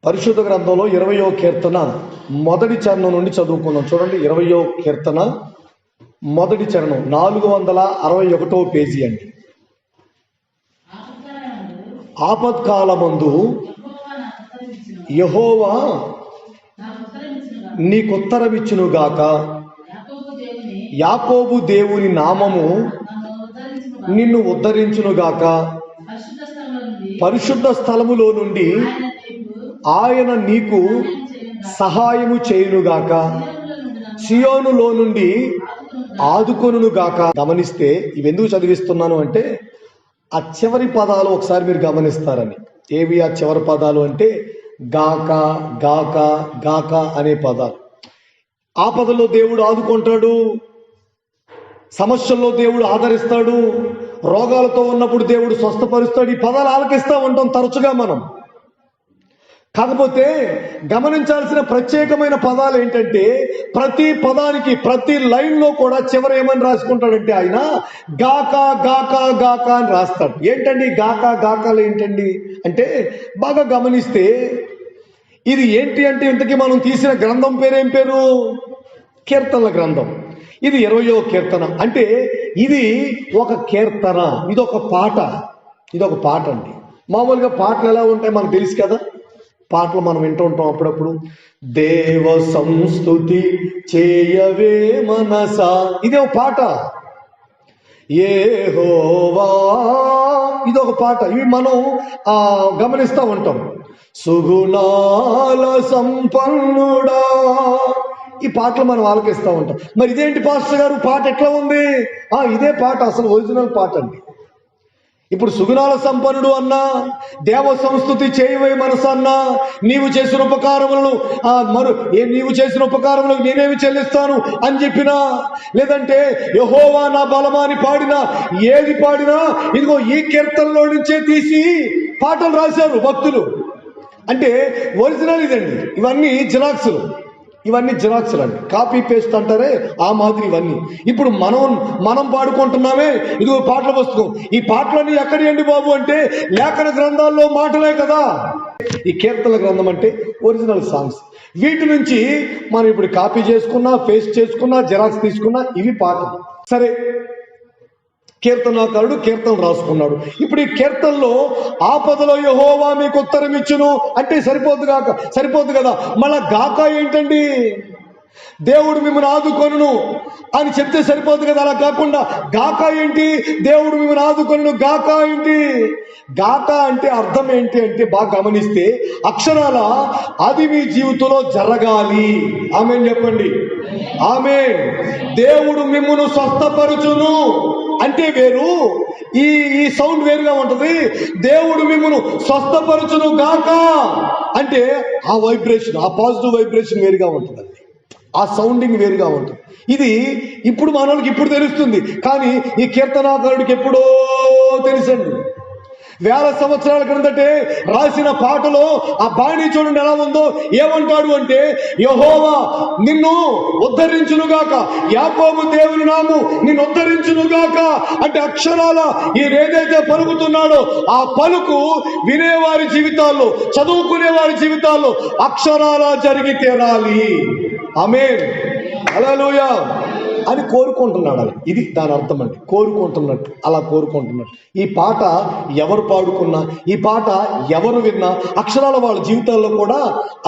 పరిశుద్ధ గ్రంథంలో 20వ కీర్తన మొదటి చరణం నుండి చదువుకుందాం. చూడండి, 20వ కీర్తన మొదటి చరణం 461వ పేజీ అండి. ఆపత్కాలమందు యెహోవా నీకుత్తరమిచ్చునుగాక, యాకోబు దేవుని నామము నిన్ను ఉద్ధరించునుగాక. పరిశుద్ధ స్థలములో నుండి ఆయన నీకు సహాయము చేయునుగాక, సియోనులో నుండి ఆదుకొనుగాక. గమనిస్తే ఇవెందుకు చదివిస్తున్నాను అంటే, ఆ చివరి పదాలు ఒకసారి మీరు గమనిస్తారని. ఏవి ఆ చివరి పదాలు అంటే గాక, గాక, గాక అనే పదాలు. ఆపదలో దేవుడు ఆదుకుంటాడు, సమస్యల్లో దేవుడు ఆదరిస్తాడు, రోగాలతో ఉన్నప్పుడు దేవుడు స్వస్థపరుస్తాడు. ఈ పదాలు ఆలకిస్తూ ఉంటాం తరచుగా మనం. కాకపోతే గమనించాల్సిన ప్రత్యేకమైన పదాలు ఏంటంటే, ప్రతి పదానికి ప్రతి లైన్లో కూడా చివర ఏమని రాసుకుంటాడంటే ఆయన గాక, గాక, గాక అని రాస్తాడు. ఏంటండి గాక, గాకాలు ఏంటండి అంటే, బాగా గమనిస్తే ఇది ఏంటి అంటే, ఇంతకీ మనం తీసిన గ్రంథం పేరేం పేరు? కీర్తనల గ్రంథం. ఇది 20వ కీర్తన. అంటే ఇది ఒక కీర్తన, ఇదొక పాట. ఇదొక పాట అండి. మామూలుగా పాటలు ఎలా ఉంటాయి మనకు తెలుసు కదా. పాటలు మనం వింటూ ఉంటాం అప్పుడప్పుడు. దేవ సంస్తుతి చేయవే మనసా, ఇదే ఒక పాట. యెహోవా, ఇదొక పాట. ఇవి మనం గమనిస్తూ ఉంటాం. సుగుణాల సంపన్నుడా, ఈ పాటలు మనం ఆలకిస్తూ ఉంటాం. మరి ఇదేంటి పాస్టర్ గారు, పాట ఎట్లా ఉంది? ఇదే పాట, అసలు ఒరిజినల్ పాట అండి. ఇప్పుడు సుగుణాల సంపన్నుడు అన్నా, దేవ సంస్తుతి చేయవే మనసు అన్నా, నీవు చేసిన ఉపకారములను నీవు చేసిన ఉపకారములకు నేనేమి చెల్లిస్తాను అని చెప్పినా, లేదంటే యెహోవా నా బలమా అని పాడినా, ఏది పాడినా ఇదిగో ఈ కీర్తనలో నుంచే తీసి పాటలు రాశారు భక్తులు. అంటే ఒరిజినల్ ఇదండి. ఇవన్నీ జిరాక్సులు. ఇవన్నీ జిరాక్సులు అండి, కాపీ పేస్ట్ అంటారే ఆ మాదిరి ఇవన్నీ. ఇప్పుడు మనం పాడుకుంటున్నామే, ఇదిగో పాటల పుస్తకం. ఈ పాటలన్నీ ఎక్కడి అండి బాబు అంటే, లేఖన గ్రంథాల్లో మాటలే కదా. ఈ కీర్తనల గ్రంథం అంటే ఒరిజినల్ సాంగ్స్. వీటి నుంచి మనం ఇప్పుడు కాపీ చేసుకున్నా, పేస్ట్ చేసుకున్నా, జిరాక్స్ తీసుకున్నా, ఇవి పాటలు. సరే, కీర్తనాకారుడు కీర్తన రాసుకున్నాడు. ఇప్పుడు ఈ కీర్తనలో ఆపదలో యెహోవా మీకు ఉత్తరం ఇచ్చును అంటే సరిపోద్దు కదా. మళ్ళా గాక ఏంటండి? దేవుడు మిమ్మల్ని ఆదుకొనును అని చెప్తే సరిపోద్దు కదా. అలా కాకుండా గాక ఏంటి? దేవుడు మిమ్మల్ని ఆదుకొనును గాక ఏంటి? గాక అంటే అర్థం ఏంటి అంటే, బాగా గమనిస్తే అక్షరాల అది మీ జీవితంలో జరగాలి. ఆమేన్ చెప్పండి. ఆమేన్. దేవుడు మిమ్మును స్వస్థపరచును అంటే వేరు, ఈ సౌండ్ వేరుగా ఉంటుంది. దేవుడు మిమ్మును స్వస్థపరచును గాక అంటే ఆ వైబ్రేషన్, ఆ పాజిటివ్ వైబ్రేషన్ వేరుగా ఉంటుందండి. ఆ సౌండింగ్ వేరుగా ఉంటుంది. ఇది ఇప్పుడు మనోళ్ళకి ఇప్పుడు తెలుస్తుంది, కానీ ఈ కీర్తనాకారుడికి ఎప్పుడో తెలుసండి. వేల సంవత్సరాల క్రిందటే రాసిన పాటలో ఆ బాణి చూడండి ఎలా ఉందో. ఏమంటాడు అంటే, యెహోవా నిన్ను ఉద్ధరించునుగాక, యాకోబు దేవుని నామము నిన్ను ఉద్ధరించునుగాక అంటే అక్షరాల ఈయన ఏదైతే పలుకుతున్నాడో ఆ పలుకు వినేవారి జీవితాల్లో, చదువుకునే వారి జీవితాల్లో అక్షరాల జరిగి తీరాలి. ఆమేన్, హల్లెలూయా అని కోరుకుంటున్నాడు. ఇది దాని అర్థం అండి, కోరుకుంటున్నట్టు, అలా కోరుకుంటున్నట్టు. ఈ పాట ఎవరు పాడుకున్నా, ఈ పాట ఎవరు విన్నా అక్షరాల వాళ్ళ జీవితాల్లో కూడా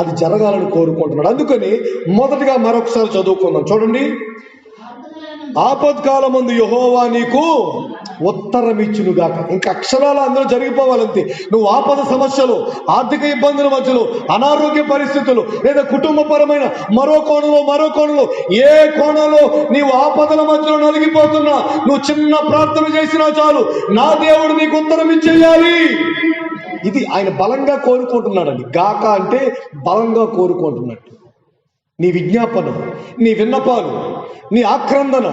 అది జరగాలని కోరుకుంటున్నాడు. అందుకని మొదటిగా మరొకసారి చదువుకుందాం. చూడండి, ఆపత్కాలమందు యెహోవా నీకు ఉత్తరం ఇచ్చునుగాక. ఇంకా అక్షరాలు అందరూ జరిగిపోవాలంతే. నువ్వు ఆపద సమస్యలు, ఆర్థిక ఇబ్బందుల మధ్యలో, అనారోగ్య పరిస్థితులు, లేదా కుటుంబపరమైన మరో కోణంలో ఏ కోణంలో నీవు ఆపదల మధ్యలో నలిగిపోతున్నా, నువ్వు చిన్న ప్రార్థన చేసినా చాలు, నా దేవుడు నీకు ఉత్తరం ఇచ్చేయాలి. ఇది ఆయన బలంగా కోరుకుంటున్నాడండి. గాక అంటే బలంగా కోరుకుంటున్నట్టు. నీ విజ్ఞాపన, నీ విన్నపాలు, నీ ఆక్రందన,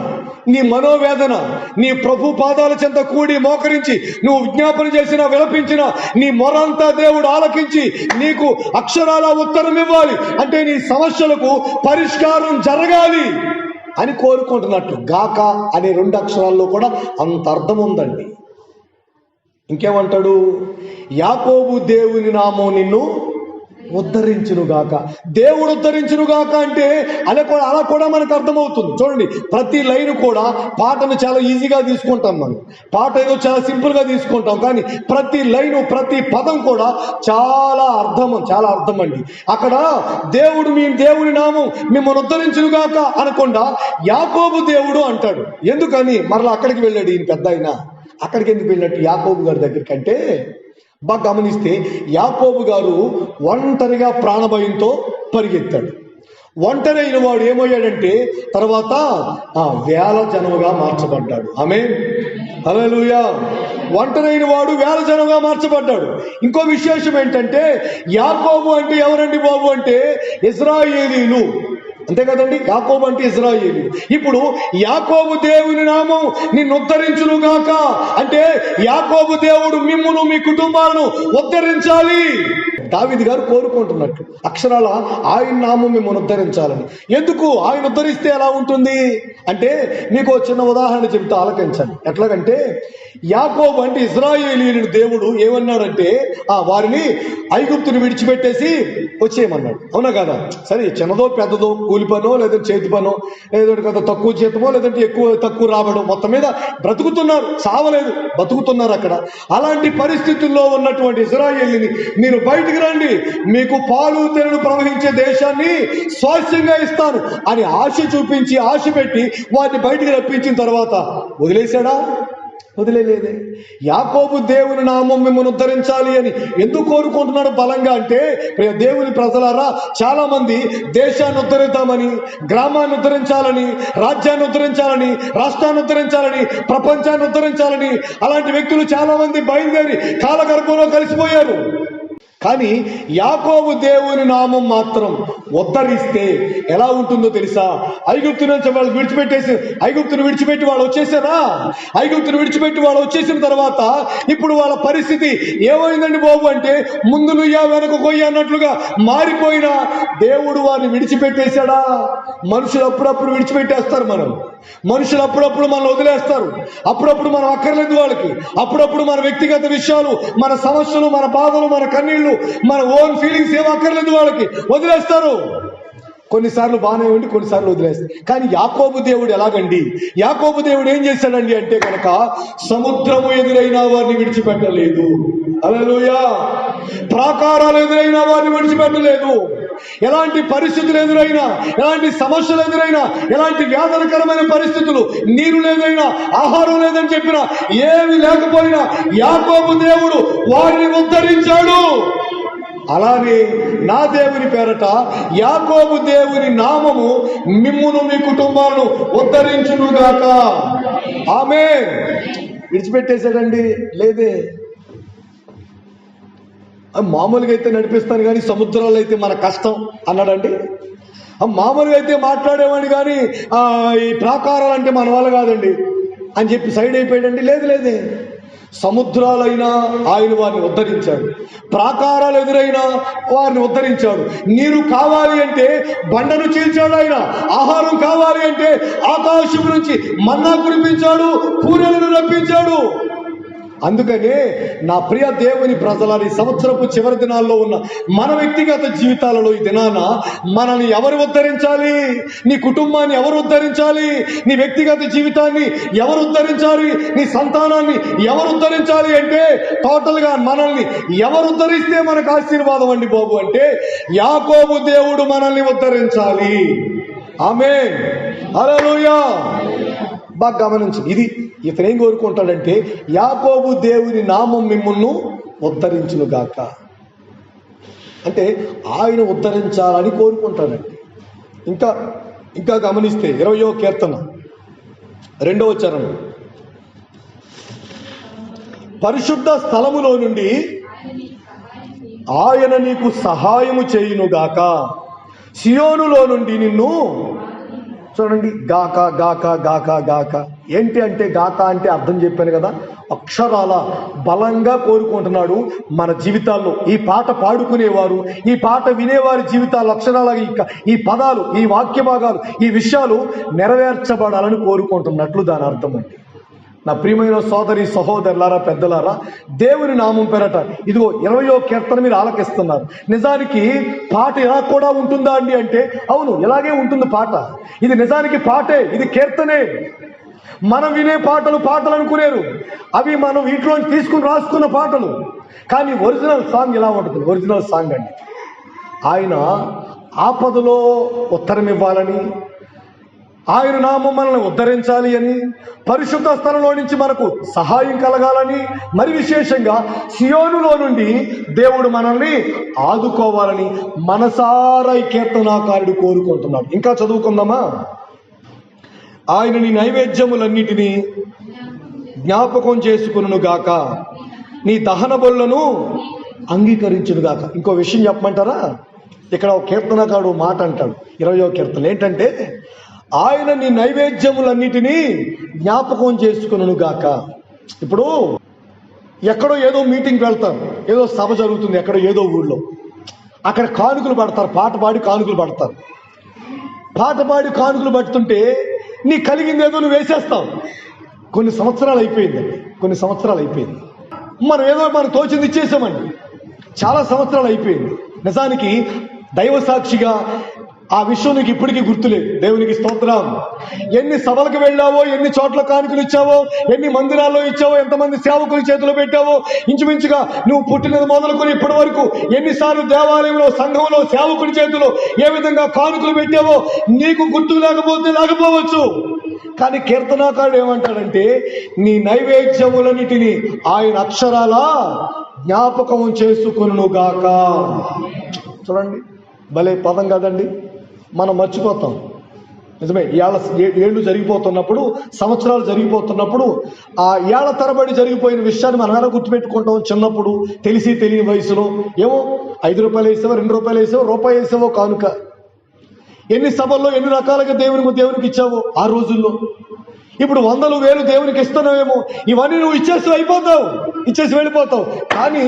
నీ మనోవేదన నీ ప్రభు పాదాల చెంత కూడి మోకరించి నువ్వు విజ్ఞాపన చేసినా, విలపించిన నీ మొరంతా దేవుడు ఆలకించి నీకు అక్షరాల ఉత్తరం ఇవ్వాలి. అంటే నీ సమస్యలకు పరిష్కారం జరగాలి అని కోరుకుంటున్నట్టు. గాక అనే 2 అక్షరాల్లో కూడా అంత అర్థం ఉందండి. ఇంకేమంటాడు? యాకోబు దేవుని నామం నిన్ను ఉద్ధరించునుగాక. దేవుడు ఉద్ధరించునుగాక అంటే అలా కూడా మనకు అర్థమవుతుంది. చూడండి, ప్రతి లైన్ కూడా పాటను చాలా ఈజీగా తీసుకుంటాం. మనం పాట ఏదో చాలా సింపుల్గా తీసుకుంటాం, కానీ ప్రతి లైను ప్రతి పదం కూడా చాలా అర్థం అండి. అక్కడ దేవుని నామం మిమ్మల్ని ఉద్ధరించునుగాక అనకుండా యాకోబు దేవుడు అంటాడు. ఎందుకని మరలా అక్కడికి వెళ్ళాడు ఈయన పెద్ద ఆయన? అక్కడికి ఎందుకు వెళ్ళినట్టు యాకోబు గారి దగ్గరికి అంటే, బాగా గమనిస్తే యాకోబు గారు ఒంటరిగా ప్రాణభయంతో పరిగెత్తాడు. ఒంటరి అయిన వాడు ఏమయ్యాడంటే తర్వాత వేల జనముగా మార్చబడ్డాడు. ఆమేన్, హల్లెలూయా. ఒంటరి అయిన వాడు వేల జనముగా మార్చబడ్డాడు. ఇంకో విశేషం ఏంటంటే, యాకోబు అంటే ఎవరండి బాబు అంటే ఇశ్రాయేలీలు, అంతే కదండి. యాకోబు అంటే ఇశ్రాయేలు. ఇప్పుడు యాకోబు దేవుని నామం నిన్ను ఉద్ధరించునుగాక అంటే యాకోబు దేవుడు మిమ్మును మీ కుటుంబాలను ఉద్ధరించాలి. దావీదు గారు కోరుకుంటున్నట్టు అక్షరాల ఆయన నామం మిమ్మల్ని ఉద్ధరించాలని. ఎందుకు ఆయన ఉద్ధరిస్తే ఎలా ఉంటుంది అంటే, మీకు చిన్న ఉదాహరణ చెప్తే ఆలకించండి. ఎట్లాగంటే, యాకోబు అంటే ఇశ్రాయేలీయులను దేవుడు ఏమన్నాడంటే వారిని ఐగుప్తుని విడిచిపెట్టేసి వచ్చేయమన్నాడు. అవునా కదా? సరే, చిన్నదో పెద్దదో, కూలి పనో లేదంటే చేతి పనో, లేదంటే కదా తక్కువ జీతమో లేదంటే తక్కువ రావడం, మొత్తం మీద బ్రతుకుతున్నారు, చావలేదు, బతుకుతున్నారు అక్కడ. అలాంటి పరిస్థితుల్లో ఉన్నటువంటి ఇశ్రాయేలుని మీరు బయటికి రండి, మీకు పాలు తేనెలు ప్రవహించే దేశాన్ని స్వాస్థ్యంగా ఇస్తాను అని ఆశ చూపించి ఆశ పెట్టి వారిని బయటికి రప్పించిన తర్వాత వదిలేశాడా? వదిలేదే. యాకోబు దేవుని నామం మిమ్మల్ని ఉద్ధరించాలి అని ఎందుకు కోరుకుంటున్నాడు బలంగా అంటే, దేవుని ప్రజలారా, చాలా మంది దేశాన్ని ఉద్ధరిద్దామని, గ్రామాన్ని ఉద్ధరించాలని, రాజ్యాన్ని ఉద్ధరించాలని, రాష్ట్రాన్ని ఉద్ధరించాలని, ప్రపంచాన్ని ఉద్ధరించాలని అలాంటి వ్యక్తులు చాలా మంది బయలుదేరి కాలగర్భంలో కలిసిపోయారు. కానీ యాకోబు దేవుని నామం మాత్రం ఉద్ధరిస్తే ఎలా ఉంటుందో తెలుసా? ఐగుప్తు నుంచి వాళ్ళు ఐగుప్తును విడిచిపెట్టి వాళ్ళు వచ్చేసారా? ఐగుప్తును విడిచిపెట్టి వాళ్ళు వచ్చేసిన తర్వాత ఇప్పుడు వాళ్ళ పరిస్థితి ఏమైందండి బాబు అంటే, ముందు నుయ్యా వెనక కొయ్య అన్నట్లుగా మారిపోయినా దేవుడు వారిని విడిచిపెట్టేశాడా? మనుషులు అప్పుడప్పుడు విడిచిపెట్టేస్తారు. మనుషులు అప్పుడప్పుడు మనల్ని వదిలేస్తారు. అప్పుడప్పుడు మనం అక్కర్లేదు వాళ్ళకి. అప్పుడప్పుడు మన వ్యక్తిగత విషయాలు, మన సమస్యలు, మన బాధలు, మన కన్నీళ్లు, మన ఓన్ ఫీలింగ్స్ ఏం అక్కర్లేదు వాళ్ళకి, వదిలేస్తారు. కొన్నిసార్లు బాగానే ఉండి కొన్నిసార్లు వదిలేస్తారు. కానీ యాకోబు దేవుడు ఎలాగండి? యాకోబు దేవుడు ఏం చేశాడండి అంటే కనుక, సముద్రము ఎదురైనా వారిని విడిచిపెట్టలేదు. హల్లెలూయా. ప్రాకారాలు ఎదురైనా వారిని విడిచిపెట్టలేదు. ఎలాంటి పరిస్థితులు ఎదురైనా, ఎలాంటి సమస్యలు ఎదురైనా, ఎలాంటి వ్యాధనకరమైన పరిస్థితులు, నీరు లేదైనా, ఆహారం లేదని చెప్పినా, ఏమి లేకపోయినా యాకోబు దేవుడు వారిని ఉద్ధరించాడు. అలానే నా దేవుని పేరట యాకోబు దేవుని నామము మిమ్మును మీ కుటుంబాలను ఉద్ధరించునుగాక. ఆమేన్. విడిచిపెట్టేశాడండి? లేదే. మామూలుగా అయితే నడిపిస్తాను కానీ సముద్రాలు అయితే మన కష్టం అన్నాడండి. మామూలుగా అయితే మాట్లాడేవాడిని కానీ ఈ ప్రాకారాలు అంటే మన వల్ల కాదండి అని చెప్పి సైడ్ అయిపోయాడండి. లేదే. సముద్రాలైనా ఆయన వారిని ఉద్ధరించాడు, ప్రాకారాలు ఎదురైనా వారిని ఉద్ధరించాడు. నీరు కావాలి అంటే బండను చీల్చాడు ఆయన. ఆహారం కావాలి అంటే ఆకాశం నుంచి మన్నా కురిపించాడు, పూరెలను రప్పించాడు. అందుకనే నా ప్రియ దేవుని ప్రజలని, సంవత్సరపు చివరి దినాల్లో ఉన్న మన వ్యక్తిగత జీవితాలలో ఈ దినాన మనల్ని ఎవరు ఉద్ధరించాలి? నీ కుటుంబాన్ని ఎవరు ఉద్ధరించాలి? నీ వ్యక్తిగత జీవితాన్ని ఎవరు ఉద్ధరించాలి? నీ సంతానాన్ని ఎవరు ఉద్ధరించాలి అంటే, టోటల్గా మనల్ని ఎవరు ఉద్ధరిస్తే మనకు ఆశీర్వాదం అండి బాబు అంటే, యాకోబు దేవుడు మనల్ని ఉద్ధరించాలి. ఆమేన్, హల్లెలూయా. బాగా గమనించు. ఇది ఇతను ఏం కోరుకుంటాడంటే, యాకోబు దేవుని నామం మిమ్మును ఉద్ధరించునుగాక అంటే ఆయన ఉద్ధరించాలని కోరుకుంటాడండి. ఇంకా గమనిస్తే 20వ కీర్తన 2వ చరణం, పరిశుద్ధ స్థలములో నుండి ఆయన నీకు సహాయము చేయునుగాక, సియోనులో నుండి నిన్ను. చూడండి, గాక గాక గాక గాక ఏంటి అంటే, గాక అంటే అర్థం చెప్పాను కదా, అక్షరాల బలంగా కోరుకుంటున్నాడు మన జీవితాల్లో. ఈ పాట పాడుకునేవారు, ఈ పాట వినేవారి జీవితాలు అక్షరాలుగా ఈ పదాలు, ఈ వాక్య భాగాలు, ఈ విషయాలు నెరవేర్చబడాలని కోరుకుంటున్నట్లు దాని అర్థం అండి. నా ప్రియమైన సోదరి సహోదరులారా, పెద్దలారా, దేవుని నామం పేరట ఇదిగో 20వ కీర్తన మీరు ఆలకిస్తున్నారు. నిజానికి పాట ఇలా కూడా ఉంటుందా అండి అంటే అవును, ఇలాగే ఉంటుంది పాట. ఇది నిజానికి పాటే, ఇది కీర్తనే. మనం వినే పాటలు అనుకునేరు, అవి మనం ఇంట్లో తీసుకుని రాసుకున్న పాటలు. కానీ ఒరిజినల్ సాంగ్ ఇలా ఉంటుంది. ఒరిజినల్ సాంగ్ అండి, ఆయన ఆపదలో ఉత్తరం ఇవ్వాలని, ఆయన నామం మనల్ని ఉద్ధరించాలి అని, పరిశుద్ధ స్థలంలో నుంచి మనకు సహాయం కలగాలని, మరి విశేషంగా సియోనులో నుండి దేవుడు మనల్ని ఆదుకోవాలని మనసారా ఈ కీర్తనాకారుడు కోరుకుంటున్నాడు. ఇంకా చదువుకుందామా? ఆయన నీ నైవేద్యములన్నిటినీ జ్ఞాపకం చేసుకును గాక, నీ దహన బలులను అంగీకరించును గాక. ఇంకో విషయం చెప్పమంటారా? ఇక్కడ ఒక కీర్తనకారుడు మాట అంటాడు 20వ కీర్తన ఏంటంటే, ఆయన నీ నైవేద్యములన్నిటినీ జ్ఞాపకం చేసుకును గాక. ఇప్పుడు ఎక్కడో ఏదో మీటింగ్కి వెళ్తారు, ఏదో సభ జరుగుతుంది ఎక్కడో ఏదో ఊళ్ళో, అక్కడ కానుకలు పడతారు, పాట పాడి కానుకలు పడతారు. పాట పాడి కానుకలు పడుతుంటే నీ కలిగింది ఏదో నువ్వు వేసేస్తావు. కొన్ని సంవత్సరాలు అయిపోయింది, మనం ఏదో మనకు తోచింది ఇచ్చేసామండి. చాలా సంవత్సరాలు అయిపోయింది. నిజానికి దైవ సాక్షిగా ఆ విషయం నీకు ఇప్పటికీ గుర్తులేదు. దేవునికి స్తోత్రం. ఎన్ని సభలకు వెళ్ళావో, ఎన్ని చోట్ల కానుకలు ఇచ్చావో, ఎన్ని మందిరాల్లో ఇచ్చావో, ఎంతమంది సేవకుల చేతిలో పెట్టావో, ఇంచుమించుగా నువ్వు పుట్టినది మొదలుకొని ఇప్పటి వరకు ఎన్నిసార్లు దేవాలయంలో, సంఘంలో, సేవకుడి చేతిలో ఏ విధంగా కానుకలు పెట్టావో నీకు గుర్తు లేకపోవచ్చు. కానీ కీర్తనాకారుడు ఏమంటాడంటే, నీ నైవేద్యములన్నిటినీ ఆయన అక్షరాల జ్ఞాపకం చేసుకొనును గాక. చూడండి, భలే పదం కదండి. మనం మర్చిపోతాం. నిజమే, ఏళ్ళు జరిగిపోతున్నప్పుడు, సంవత్సరాలు జరిగిపోతున్నప్పుడు, ఆ ఏళ్ల తరబడి జరిగిపోయిన విషయాన్ని మనం ఎలా గుర్తుపెట్టుకుంటాం? చిన్నప్పుడు తెలియని వయసులో ఏమో 5 రూపాయలు వేసావో, 2 రూపాయలు వేసావో, రూపాయి వేసావో కానుక. ఎన్ని సభల్లో ఎన్ని రకాలుగా దేవునికి ఇచ్చావో ఆ రోజుల్లో. ఇప్పుడు 100,000 దేవునికి ఇస్తున్నావేమో, ఇవన్నీ నువ్వు ఇచ్చేసి వెళ్ళిపోతావు. కానీ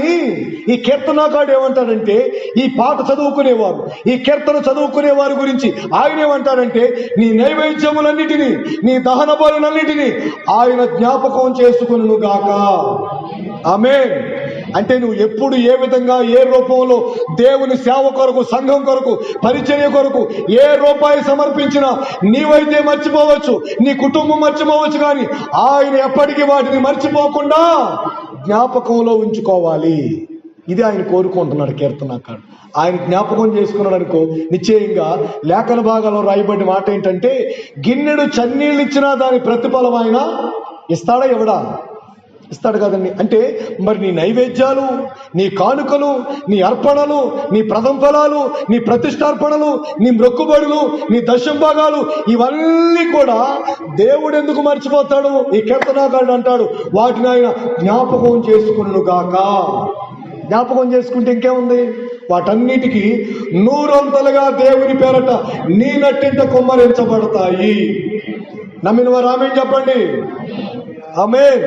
ఈ కీర్తనాకారుడు ఏమంటాడంటే, ఈ పాట చదువుకునేవారు, ఈ కీర్తన చదువుకునే వారి గురించి ఆయన ఏమంటాడంటే, నీ నైవేద్యములన్నిటినీ, నీ దహన బలులన్నిటినీ ఆయన జ్ఞాపకం చేసుకొనును గాక. ఆమేన్. అంటే నువ్వు ఎప్పుడు ఏ విధంగా, ఏ రూపంలో దేవుని సేవ కొరకు, సంఘం కొరకు, పరిచర్య కొరకు ఏ రూపాయి సమర్పించినా నీవైతే మర్చిపోవచ్చు, నీ కుటుంబం మర్చిపోవచ్చు, కానీ ఆయన ఎప్పటికీ వాటిని మర్చిపోకుండా జ్ఞాపకంలో ఉంచుకోవాలి. ఇది ఆయన కోరుకుంటున్నాడు కీర్తనాకారుడు. ఆయన జ్ఞాపకం చేసుకున్నాడు అనుకో, నిశ్చయంగా లేఖన భాగాల్లో రాయబడిన మాట ఏంటంటే, గిన్నెడు చన్నీళ్ళు ఇచ్చినా దాని ప్రతిఫలం ఆయన ఇస్తాడా? ఎవడా? ఇస్తాడు కదండి. అంటే మరి నీ నైవేద్యాలు, నీ కానుకలు, నీ అర్పణలు, నీ ప్రథమ ఫలాలు, నీ ప్రతిష్టార్పణలు, నీ మొక్కుబడులు, నీ దశంభాగాలు, ఇవన్నీ కూడా దేవుడు ఎందుకు మర్చిపోతాడు? ఈ కీర్తనాకారుడు అంటాడు, వాటిని ఆయన జ్ఞాపకం చేసుకును గాక. జ్ఞాపకం చేసుకుంటే ఇంకేముంది? వాటన్నిటికీ 100 దేవుని పేరట నీ నట్టింట కుమ్మరించబడతాయి. నమ్మిన వారు ఆమేన్ చెప్పండి. ఆమేన్.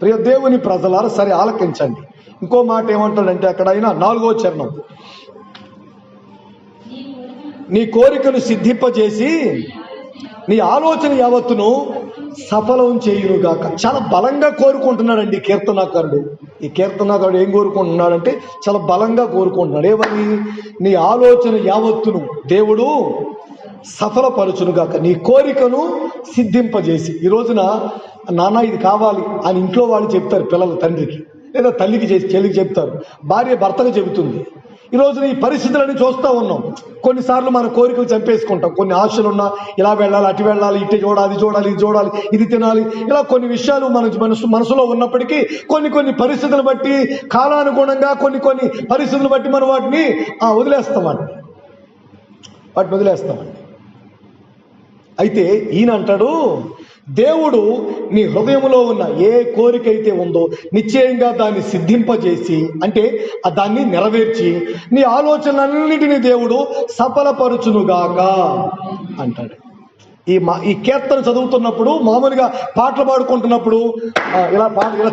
ప్రియ దేవుని ప్రజలారా, సరే ఆలకించండి. ఇంకో మాట ఏమంటాడంటే అక్కడ ఆయన 4వ చరణం, నీ కోరికను సిద్ధింపజేసి నీ ఆలోచన యావత్తును సఫలం చేయునుగాక. చాలా బలంగా కోరుకుంటున్నాడండి కీర్తనాకారుడు. ఈ కీర్తనాకారుడు ఏం కోరుకుంటున్నాడంటే చాలా బలంగా కోరుకుంటున్నాడు. ఏమని? నీ ఆలోచన యావత్తును దేవుడు సఫలపరచునుగాక, నీ కోరికను సిద్ధింపజేసి. ఈ రోజున నాన్న ఇది కావాలి అని ఇంట్లో వాళ్ళు చెప్తారు, పిల్లలు తండ్రికి, లేదా తల్లికి చెల్లికి చెప్తారు, భార్య భర్తకు చెబుతుంది. ఈ రోజున ఈ పరిస్థితులన్నీ చూస్తూ ఉన్నాం. కొన్నిసార్లు మన కోరికలు చంపేసుకుంటాం. కొన్ని ఆశలున్నా ఇలా వెళ్ళాలి, అటు వెళ్ళాలి, ఇటు చూడాలి, అది చూడాలి, ఇది చూడాలి, ఇది తినాలి, ఇలా కొన్ని విషయాలు మన మనసులో ఉన్నప్పటికీ కొన్ని పరిస్థితులు బట్టి, కాలానుగుణంగా కొన్ని పరిస్థితులు బట్టి మనం వాటిని వదిలేస్తామండి. అయితే ఈయన అంటాడు, దేవుడు నీ హృదయంలో ఉన్న ఏ కోరిక అయితే ఉందో నిశ్చయంగా దాన్ని సిద్ధింపజేసి, అంటే దాన్ని నెరవేర్చి నీ ఆలోచనలన్నిటినీ దేవుడు సఫలపరచునుగాక అంటాడు. ఈ కీర్తన చదువుతున్నప్పుడు, మామూలుగా పాటలు పాడుకుంటున్నప్పుడు ఇలా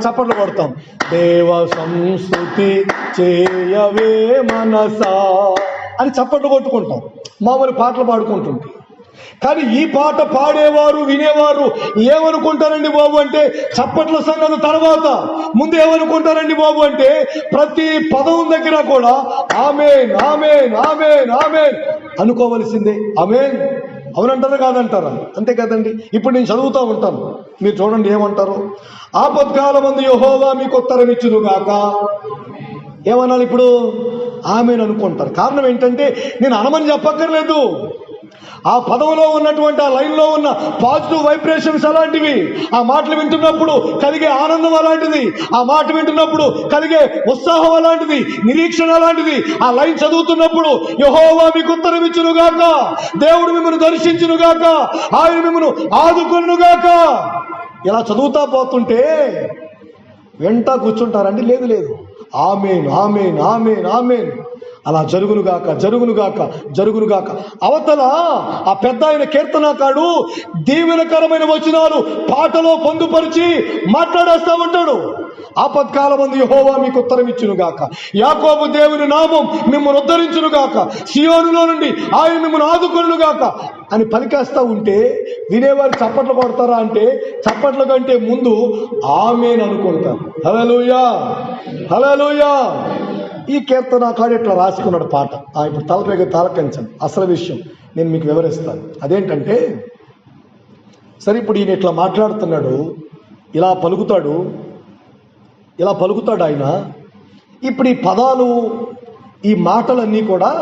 చప్పట్లు పడతాం. దేవ సంస్తుతి చేయవే మనసా అని చప్పట్లు కొట్టుకుంటాం మామూలు పాటలు పాడుకుంటుంటే. కానీ ఈ పాట పాడేవారు వినేవారు ఏమనుకుంటారండి బాబు అంటే, చప్పట్ల సంగతి తర్వాత ముందు ఏమనుకుంటారండి బాబు అంటే, ప్రతి పదం దగ్గర కూడా ఆమేన్ ఆమేన్ ఆమేన్ ఆమేన్ అనుకోవలసిందే. ఆమేన్ అవునంటారా కాదంటారా? అంతే కదండి. ఇప్పుడు నేను చదువుతూ ఉంటాను, మీరు చూడండి ఏమంటారు. ఆపత్కాలమందు యెహోవా మీకు ఉత్తరం ఇచ్చును గాక. ఏమనాలి ఇప్పుడు? ఆమేన్ అనుకుంటారు. కారణం ఏంటంటే, నేను అనమని చెప్పక్కర్లేదు. ఆ పదంలో ఉన్నటువంటి ఆ లైన్లో ఉన్న పాజిటివ్ వైబ్రేషన్స్ అలాంటివి. ఆ మాటలు వింటున్నప్పుడు కలిగే ఆనందం అలాంటిది. ఆ మాట వింటున్నప్పుడు కలిగే ఉత్సాహం అలాంటిది, నిరీక్షణ అలాంటిది. ఆ లైన్ చదువుతున్నప్పుడు యెహోవా మీకు ఉత్తరం ఇచ్చునుగాక, దేవుడు మిమ్మల్ని దర్శించునుగాక, ఆయన మిమ్మల్ని ఆదుకొనుగాక, ఇలా చదువుతా పోతుంటే వెంట కూర్చుంటారండి? లేదు లేదు, ఆమేన్ ఆమేన్ ఆమేన్ ఆమేన్ అలా జరుగునుగాక జరుగునుగాక జరుగునుగాక. అవతల ఆ పెద్ద ఆయన కీర్తనకాడు దీవెనకరమైన వచనాలు పాటలో పొందుపరిచి మాట్లాడేస్తా ఉంటాడు. ఆపత్కాలమందు యెహోవా మీకు ఉత్తరం ఇచ్చునుగాక, యాకోబు దేవుని నామం మిమ్మల్ని ఉద్ధరించునుగాక, సియోనులో నుండి ఆయన మిమ్మల్ని ఆదుకొనుగాక అని పలికేస్తా ఉంటే వినేవారు చప్పట్లు కొడతారా అంటే, చప్పట్ల కంటే ముందు ఆమేన్ అనుకుంటారు. హల్లెలూయా హల్లెలూయా. ఈ కీర్తనకాడు ఇట్లా రాసుకున్నాడు పాట. ఇప్పుడు తలపైకి తాలకించండి, అసలు విషయం నేను మీకు వివరిస్తాను. అదేంటంటే, సరే ఇప్పుడు ఈయన ఇట్లా మాట్లాడుతున్నాడు, ఇలా పలుకుతాడు ఆయన. ఇప్పుడు ఈ పదాలు, ఈ మాటలన్నీ కూడా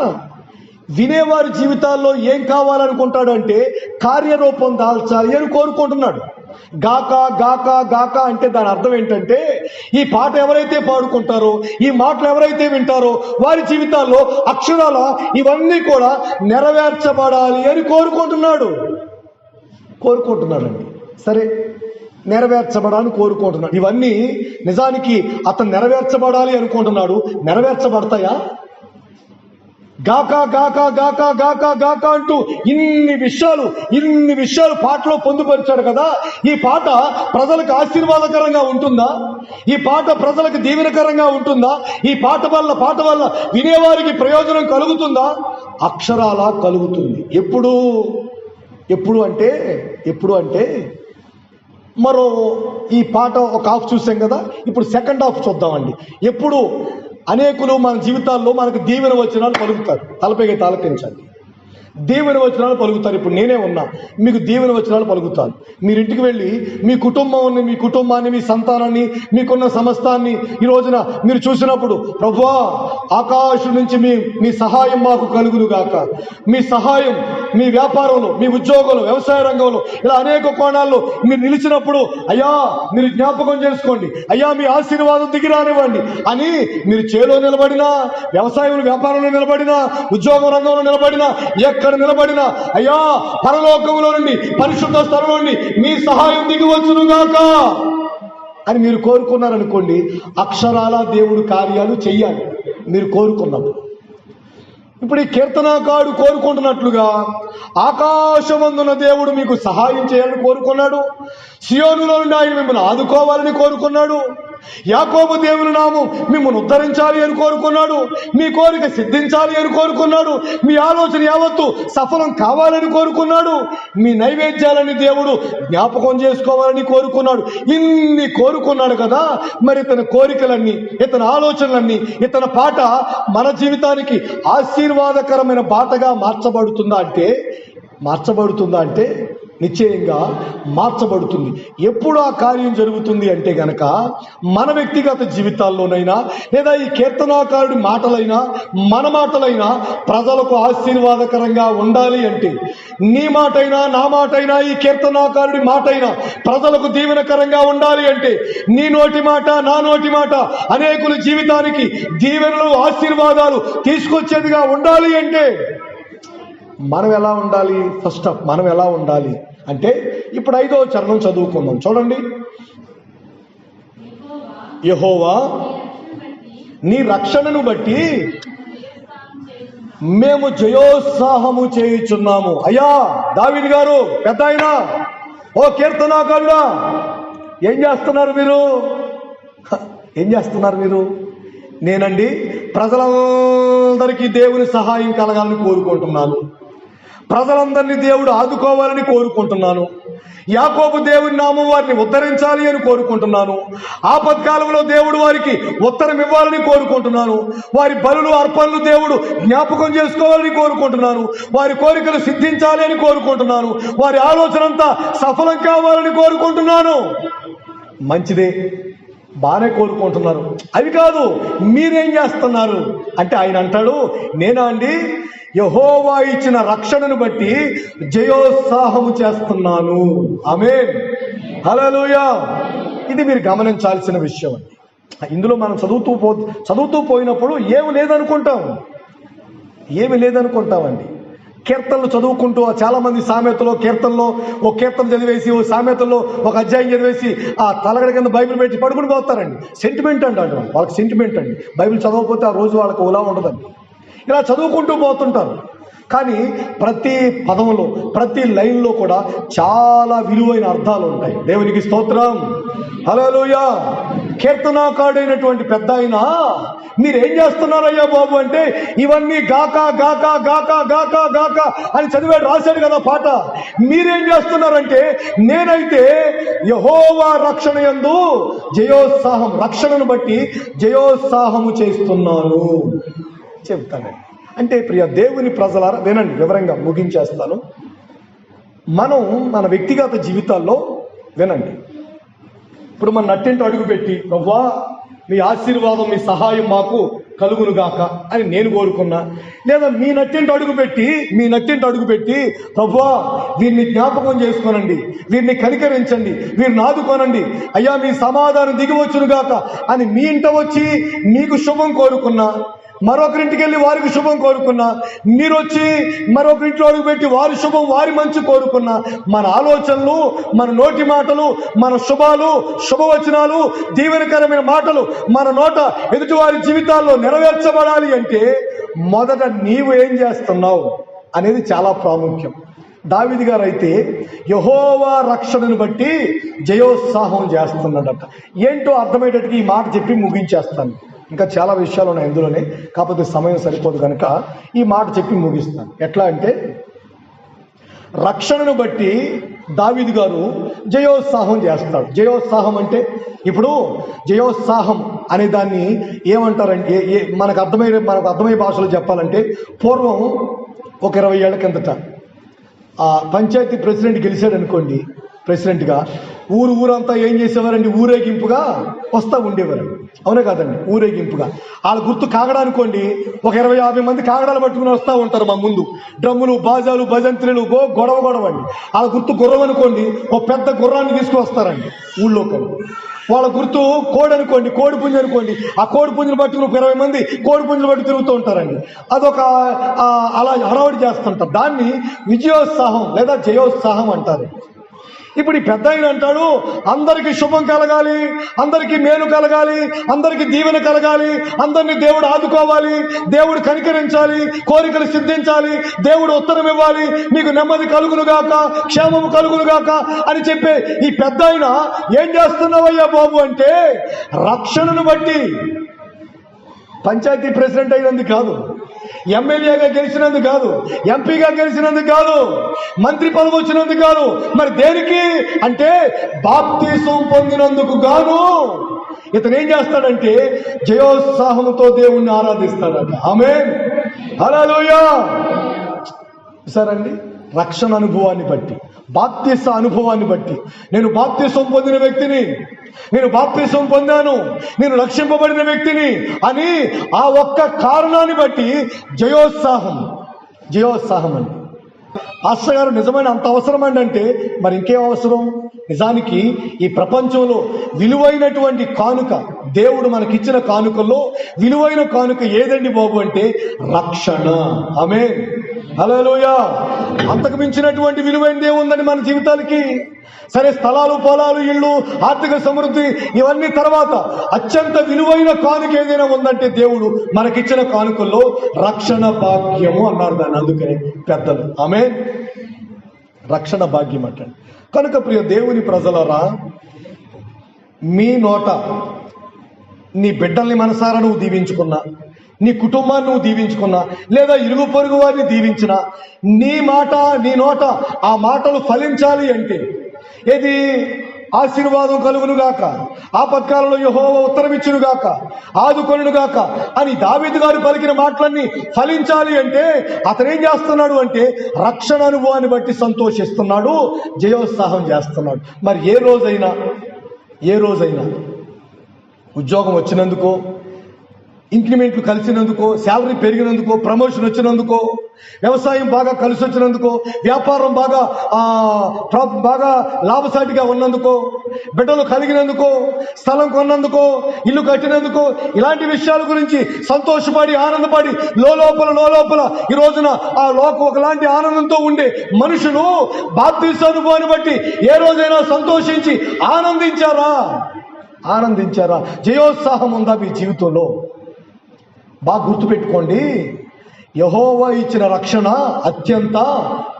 వినేవారి జీవితాల్లో ఏం కావాలనుకుంటాడు అంటే, కార్యరూపం దాల్చాలి అని కోరుకుంటున్నాడు. గాక గాక గాక అంటే దాని అర్థం ఏంటంటే, ఈ పాట ఎవరైతే పాడుకుంటారో, ఈ మాటలు ఎవరైతే వింటారో వారి జీవితాల్లో అక్షరాల ఇవన్నీ కూడా నెరవేర్చబడాలి అని కోరుకుంటున్నాడండి. సరే, నెరవేర్చబడాలని కోరుకుంటున్నాడు. ఇవన్నీ నిజానికి అతను నెరవేర్చబడాలి అనుకుంటున్నాడు. నెరవేర్చబడతాయా? గాక గాక గాక గాక గాక అంటూ ఇన్ని విషయాలు పాటలో పొందుపరిచాడు కదా. ఈ పాట ప్రజలకు ఆశీర్వాదకరంగా ఉంటుందా? ఈ పాట ప్రజలకు దీవెనకరంగా ఉంటుందా? ఈ పాట వల్ల వినేవారికి ప్రయోజనం కలుగుతుందా? అక్షరాల కలుగుతుంది. ఎప్పుడు అంటే మరో ఈ పాట ఒక హాఫ్ చూసాం కదా, ఇప్పుడు సెకండ్ హాఫ్ చూద్దామండి. ఎప్పుడు అనేకులు మన జీవితాల్లో మనకు దీవెన వచనాలు పలుకుతారు. తలపైకి తాలకించండి. దీవెన వచనాలు పలుకుతారు. ఇప్పుడు నేనే ఉన్నా, మీకు దీవెన వచనాలు పలుకుతాను. మీరు ఇంటికి వెళ్ళి మీ కుటుంబాన్ని, మీ సంతానాన్ని, మీకున్న సమస్తాన్ని ఈ రోజున మీరు చూసినప్పుడు, ప్రభువా ఆకాశం నుంచి మీ సహాయం మాకు కలుగును గాక, మీ సహాయం మీ వ్యాపారంలో, మీ ఉద్యోగంలో, వ్యవసాయ రంగంలో, ఇలా అనేక కోణాల్లో మీరు నిలిచినప్పుడు, అయ్యా మీరు జ్ఞాపకం చేసుకోండి, అయ్యా మీ ఆశీర్వాదం దిగి రానివ్వండి అని మీరు చేలో నిలబడినా, వ్యవసాయంలో వ్యాపారంలో నిలబడినా, ఉద్యోగ రంగంలో నిలబడినా, ఎక్కడ నిలబడినా, అయ్యా పరలోకంలో నుండి, పరిశుద్ధ స్థలంలో నుండి మీ సహాయం దిగి వచ్చునుగాక అని మీరు కోరుకున్నారనుకోండి, అక్షరాల దేవుడు కార్యాలు చెయ్యాలి మీరు కోరుకున్నప్పుడు. ఇప్పుడు ఈ కీర్తనకాడు కోరుకుంటున్నట్లుగా ఆకాశమందున దేవుడు మీకు సహాయం చేయాలని కోరుకున్నాడు. సియోనులో నుండి ఆయన మిమ్మల్ని ఆదుకోవాలని కోరుకున్నాడు. యాకోబు దేవుని నామం మిమ్మల్ని ఉద్ధరించాలి అని కోరుకున్నాడు. మీ కోరిక సిద్ధించాలి అని కోరుకున్నాడు. మీ ఆలోచన యావత్తు సఫలం కావాలని కోరుకున్నాడు. మీ నైవేద్యాలని దేవుడు జ్ఞాపకం చేసుకోవాలని కోరుకున్నాడు. ఇన్ని కోరుకున్నాడు కదా. మరి ఇతని కోరికలన్నీ, ఇతని ఆలోచనలన్నీ, ఇతని పాట మన జీవితానికి ఆశీర్వాదకరమైన బాటగా మార్చబడుతుందా అంటే నిశ్చయంగా మార్చబడుతుంది. ఎప్పుడు ఆ కార్యం జరుగుతుంది అంటే గనక, మన వ్యక్తిగత జీవితాల్లోనైనా లేదా ఈ కీర్తనాకారుడి మాటలైనా మన మాటలైనా ప్రజలకు ఆశీర్వాదకరంగా ఉండాలి అంటే, నీ మాటైనా నా మాటైనా ఈ కీర్తనాకారుడి మాటైనా ప్రజలకు దీవెనకరంగా ఉండాలి అంటే, నీ నోటి మాట నా నోటి మాట అనేకుల జీవితానికి దీవెనలు, ఆశీర్వాదాలు తీసుకొచ్చేదిగా ఉండాలి అంటే మనం ఎలా ఉండాలి? ఫస్ట్ ఆఫ్ మనం ఎలా ఉండాలి అంటే, ఇప్పుడు 5వ చరణం చదువుకుందాం. చూడండి. యెహోవా నీ రక్షణను బట్టి మేము జయోత్సాహము చేయుచున్నాము. అయ్యా దావీదు గారు, పెద్ద ఆయన, ఓ కీర్తనాకారుడా, ఏం చేస్తున్నారు మీరు? నేనండి ప్రజలందరికీ దేవుని సహాయం కలగాలని కోరుకుంటున్నాను. ప్రజలందరినీ దేవుడు ఆదుకోవాలని కోరుకుంటున్నాను. యాకోబు దేవుని నామం వారిని ఉద్ధరించాలి అని కోరుకుంటున్నాను. ఆపత్కాలంలో దేవుడు వారికి ఉత్తరం ఇవ్వాలని కోరుకుంటున్నాను. వారి బలులు అర్పణలు దేవుడు జ్ఞాపకం చేసుకోవాలని కోరుకుంటున్నాను. వారి కోరికలు సిద్ధించాలి అని కోరుకుంటున్నాను. వారి ఆలోచన అంతా సఫలం కావాలని కోరుకుంటున్నాను. మంచిదే, బాగానే కోరుకుంటున్నారు. అవి కాదు, మీరేం చేస్తున్నారు అంటే ఆయన అంటాడు, నేనా అండి యెహోవా ఇచ్చిన రక్షణను బట్టి జయోత్సాహము చేస్తున్నాను. ఆమేన్, హల్లెలూయా. ఇది మీరు గమనించాల్సిన విషయం అండి. ఇందులో మనం చదువుతూ పోయినప్పుడు ఏమి లేదనుకుంటామండి. కీర్తనలు చదువుకుంటూ చాలా మంది సామెతలో కీర్తనలో ఒక కీర్తన చదివేసి ఓ సామెతల్లో ఒక అధ్యాయం చదివేసి ఆ తలగడ కింద బైబిల్ పెట్టి పడుకుని పోతారండి. సెంటిమెంట్ అంటారు వాళ్ళకి, సెంటిమెంట్ అండి. బైబిల్ చదవకపోతే ఆ రోజు వాళ్ళకి ఉలా ఉండదండి. ఇలా చదువుకుంటూ పోతుంటారు. కానీ ప్రతి పదంలో ప్రతి లైన్లో కూడా చాలా విలువైన అర్థాలు ఉంటాయి. దేవునికి స్తోత్రం, హల్లెలూయా. కీర్తనాకారుడైనటువంటి పెద్ద ఆయన, మీరేం చేస్తున్నారయ్యా బాబు అంటే, ఇవన్నీ గాక గాక గాక గాక గాక అని చదివాడు, రాశాడు కదా పాట. మీరేం చేస్తున్నారంటే, నేనైతే యెహోవా రక్షణ యందు జయోత్సాహం, రక్షణను బట్టి జయోత్సాహము చేస్తున్నాను చెప్తానండి. అంటే ప్రియ దేవుని ప్రజలారా వినండి, వివరంగా ముగించేస్తాను. మనం మన వ్యక్తిగత జీవితాల్లో వినండి. ఇప్పుడు మన నట్టింటి అడుగుపెట్టి, ప్రభువా మీ ఆశీర్వాదం మీ సహాయం మాకు కలుగునుగాక అని నేను కోరుకున్నా, లేదా మీ నట్టింటి అడుగుపెట్టి ప్రభువా వీరిని జ్ఞాపకం చేసుకోనండి, వీరిని కనికరించండి, వీరిని ఆదుకోనండి, అయ్యా మీ సమాధానం దిగివచ్చునుగాక అని మీ ఇంట వచ్చి మీకు శుభం కోరుకున్నా, మరొకరింటికి వెళ్ళి వారికి శుభం కోరుకున్నా, మీరు వచ్చి మరొకరింట్లో అడుగుపెట్టి వారి శుభం వారి మంచి కోరుకున్నా, మన ఆలోచనలు, మన నోటి మాటలు, మన శుభవచనాలు, దీవెనకరమైన మాటలు మన నోట ఎదుటి వారి జీవితాల్లో నెరవేర్చబడాలి అంటే మొదట నీవు ఏం చేస్తున్నావు అనేది చాలా ప్రాముఖ్యం. దావీదు గారు అయితే యెహోవా రక్షణను బట్టి జయోత్సాహం చేస్తున్నాడట. ఏంటో అర్థమయ్యేటట్టుగా ఈ మాట చెప్పి ముగించేస్తాను. ఇంకా చాలా విషయాలు ఉన్నాయి ఇందులోనే, కాకపోతే సమయం సరిపోదు కనుక ఈ మాట చెప్పి ముగిస్తాను. ఎట్లా అంటే, రక్షణను బట్టి దావీదు గారు జయోత్సాహం చేస్తాడు. జయోత్సాహం అంటే, ఇప్పుడు జయోత్సాహం అనే దాన్ని ఏమంటారంటే, మనకు అర్థమయ్యే భాషలో చెప్పాలంటే, పూర్వం ఒక 20 ఏళ్ల కిందట పంచాయతీ ప్రెసిడెంట్ గెలిచాడు అనుకోండి, ప్రెసిడెంట్గా ఊరంతా ఏం చేసేవారండి, ఊరేగింపుగా వస్తూ ఉండేవారు. అవునే కాదండి, ఊరేగింపుగా. వాళ్ళ గుర్తు కాగడా అనుకోండి, ఒక 20-50 మంది కాగడాలు పట్టుకుని వస్తూ ఉంటారు మా ముందు, డ్రమ్ములు, బాజాలు, భజంత్రులు, గొడవ అండి. వాళ్ళ గుర్తు గుర్రం అనుకోండి, ఒక పెద్ద గుర్రాన్ని తీసుకువస్తారండి ఊళ్ళోకి. వాళ్ళ గుర్తు కోడి అనుకోండి, కోడి పుంజు అనుకోండి, ఆ కోడి పుంజుని పట్టుకుని 20 మంది కోడి పుంజులు పట్టి తిరుగుతూ ఉంటారండి. అదొక అలా హడావుడి చేస్తుంటారు. దాన్ని విజయోత్సాహం లేదా జయోత్సాహం అంటారు. ఇప్పుడు ఈ పెద్ద ఆయన అంటాడు, అందరికీ శుభం కలగాలి, అందరికీ మేలు కలగాలి, అందరికీ దీవెన కలగాలి, అందరినీ దేవుడు ఆదుకోవాలి, దేవుడు కనికరించాలి, కోరికలు సిద్ధించాలి, దేవుడు ఉత్తరం ఇవ్వాలి, మీకు నెమ్మది కలుగునుగాక, క్షేమము కలుగునుగాక అని చెప్పే ఈ పెద్ద ఆయన ఏం చేస్తున్నావయ్యా బాబు అంటే, రక్షణను బట్టి పంచాయతీ ప్రెసిడెంట్ అయినందుకు కాదు, ఎమ్మెల్యేగా గెలిచినందుకు కాదు, ఎంపీగా గెలిచినందుకు కాదు, మంత్రి పదవి వచ్చినందుకు కాదు, మరి దేనికి అంటే బాప్తీసం పొందినందుకు గాను ఇతను ఏం చేస్తాడంటే జయోత్సాహంతో దేవుణ్ణి ఆరాధిస్తాడట. ఆమేన్, హల్లెలూయా. సరండి, రక్షణ అనుభవాన్ని బట్టి, బాప్తీస అనుభవాన్ని బట్టి, నేను బాప్తీసం పొందిన వ్యక్తిని, నేను బాప్తీసం పొందాను, నేను రక్షింపబడిన వ్యక్తిని అని ఆ ఒక్క కారణాన్ని బట్టి జయోత్సాహం అండి. పాస్టర్ గారు నిజమైన అంత అవసరం అండి అంటే మరి ఇంకేం అవసరం? నిజానికి ఈ ప్రపంచంలో విలువైనటువంటి కానుక, దేవుడు మనకిచ్చిన కానుకల్లో విలువైన కానుక ఏదండి బాబు అంటే రక్షణ. ఆమేన్, హల్లెలూయా. అంతకు మించినటువంటి విలువైనది ఏముందండి మన జీవితాలకి? సరే, స్థలాలు, పొలాలు, ఇళ్ళు, ఆర్థిక సమృద్ధి ఇవన్నీ తర్వాత అత్యంత విలువైన కానుక ఏదైనా ఉందంటే దేవుడు మనకిచ్చిన కానుకల్లో రక్షణ భాగ్యము అన్నారు దాన్ని. అందుకనే పెద్దలు ఆమేన్, రక్షణ భాగ్యం అంటండి. కనుక ప్రియ దేవుని ప్రజలారా, మీ నోట నీ బిడ్డల్ని మనసారా నువ్వు దీవించుకున్నా, నీ కుటుంబాన్ని నువ్వు దీవించుకున్నా, లేదా ఇరుగు పొరుగు వారిని దీవించినా, నీ మాట నీ నోట ఆ మాటలు ఫలించాలి అంటే ఏది ఆశీర్వాదం కలుగునుగాక, ఆపత్కాలంలో యెహోవా ఉత్తరమిచ్చునుగాక, ఆదుకొనుగాక అని దావీదు గారు పలికిన మాటలన్నీ ఫలించాలి అంటే అతను ఏం చేస్తున్నాడు అంటే రక్షణ అనుభవాన్ని బట్టి సంతోషిస్తున్నాడు, జయోత్సాహం చేస్తున్నాడు. మరి ఏ రోజైనా ఉద్యోగం వచ్చినందుకో, ఇంక్రిమెంట్లు కలిసినందుకో, శాలరీ పెరిగినందుకో, ప్రమోషన్ వచ్చినందుకో, వ్యవసాయం బాగా కలిసి వచ్చినందుకో, వ్యాపారం బాగా లాభసాటిగా ఉన్నందుకో, బిడ్డలు కలిగినందుకో, స్థలం కొన్నందుకో, ఇల్లు కట్టినందుకో, ఇలాంటి విషయాల గురించి సంతోషపడి ఆనందపడి లోపల ఈ రోజున ఆ ఒకలాంటి ఆనందంతో ఉండే మనుషులు బాప్తిస్మ అనుభవాన్ని బట్టి ఏ రోజైనా సంతోషించి ఆనందించారా? జయోత్సాహం ఉందా మీ జీవితంలో? బాగా గుర్తుపెట్టుకోండి, యెహోవా ఇచ్చిన రక్షణ అత్యంత